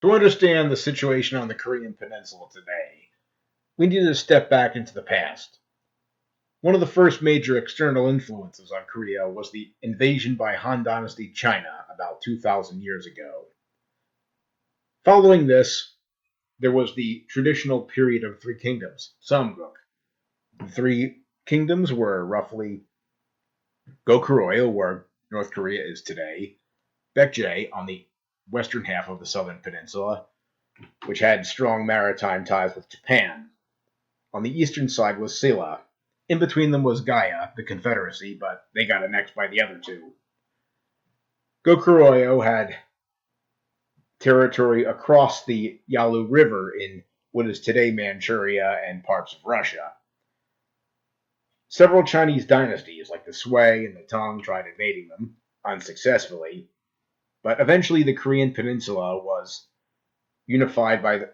To understand the situation on the Korean Peninsula today, we need to step back into the past. One of the first major external influences on Korea was the invasion by Han Dynasty China about 2,000 years ago. Following this, there was the traditional period of three kingdoms, Samguk. The three kingdoms were roughly Goguryeo, where North Korea is today, Baekje on the western half of the southern peninsula, which had strong maritime ties with Japan. On the eastern side was Silla. In between them was Gaya, the Confederacy, but they got annexed by the other two. Goguryeo had territory across the Yalu River in what is today Manchuria and parts of Russia. Several Chinese dynasties, like the Sui and the Tang, tried invading them, unsuccessfully, but eventually the Korean Peninsula was unified by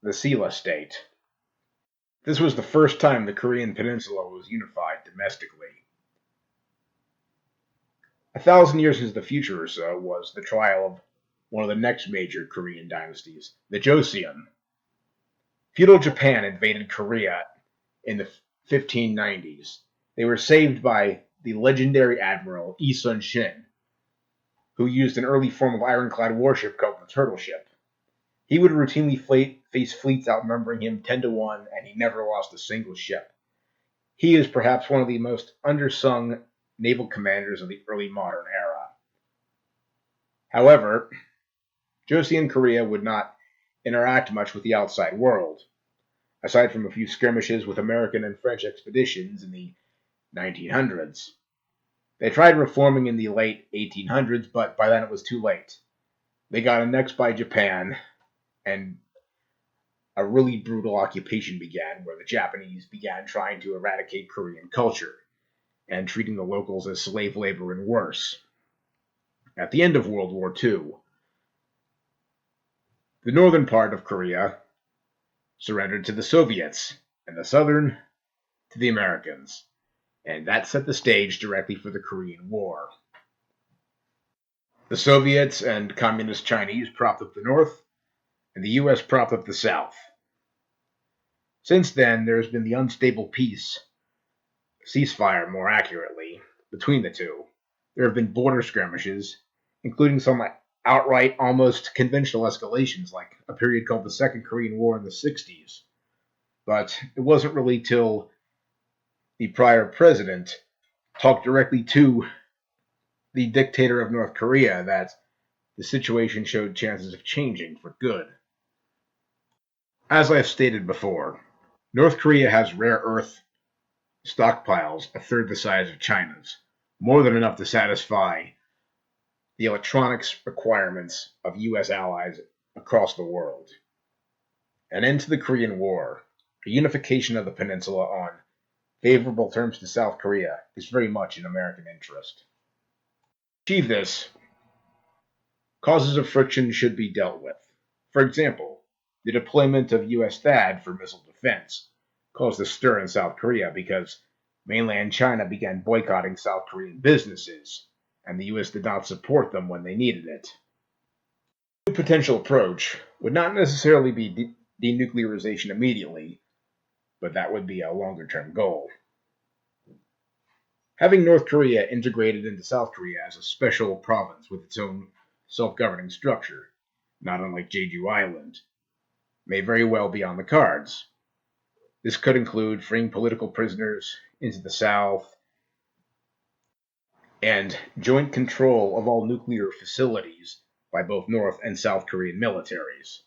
the Silla state. This was the first time the Korean Peninsula was unified domestically. 1,000 years into the future or so was the trial of one of the next major Korean dynasties, the Joseon. Feudal Japan invaded Korea in the 1590s. They were saved by the legendary admiral Yi Sun-shin, who used an early form of ironclad warship called the Turtle Ship. He would routinely face fleets outnumbering him 10 to 1, and he never lost a single ship. He is perhaps one of the most undersung naval commanders of the early modern era. However, Joseon Korea would not interact much with the outside world, aside from a few skirmishes with American and French expeditions in the 1900s. They tried reforming in the late 1800s, but by then it was too late. They got annexed by Japan, and a really brutal occupation began where the Japanese began trying to eradicate Korean culture and treating the locals as slave labor and worse. At the end of World War II, the northern part of Korea surrendered to the Soviets, and the southern to the Americans, and that set the stage directly for the Korean War. The Soviets and Communist Chinese propped up the North, and the US propped up the South. Since then, there has been the unstable ceasefire more accurately, between the two. There have been border skirmishes, including some outright, almost conventional escalations, like a period called the Second Korean War in the 60s. But it wasn't really till the prior president talked directly to the dictator of North Korea that the situation showed chances of changing for good. As I've stated before, North Korea has rare earth stockpiles a third the size of China's, more than enough to satisfy the electronics requirements of US allies across the world. An end to the Korean War, a unification of the peninsula on favorable terms to South Korea, is very much in American interest. To achieve this, causes of friction should be dealt with. For example, the deployment of US THAAD for missile defense caused a stir in South Korea because mainland China began boycotting South Korean businesses, and the US did not support them when they needed it. A potential approach would not necessarily be denuclearization immediately, but that would be a longer-term goal. Having North Korea integrated into South Korea as a special province with its own self-governing structure, not unlike Jeju Island, may very well be on the cards. This could include freeing political prisoners into the South and joint control of all nuclear facilities by both North and South Korean militaries.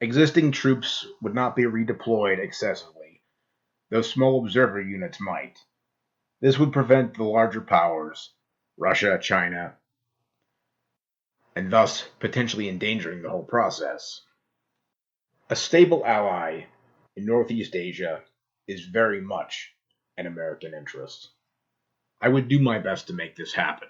Existing troops would not be redeployed excessively, though small observer units might. This would prevent the larger powers, Russia, China, and thus potentially endangering the whole process. A stable ally in Northeast Asia is very much an American interest. I would do my best to make this happen.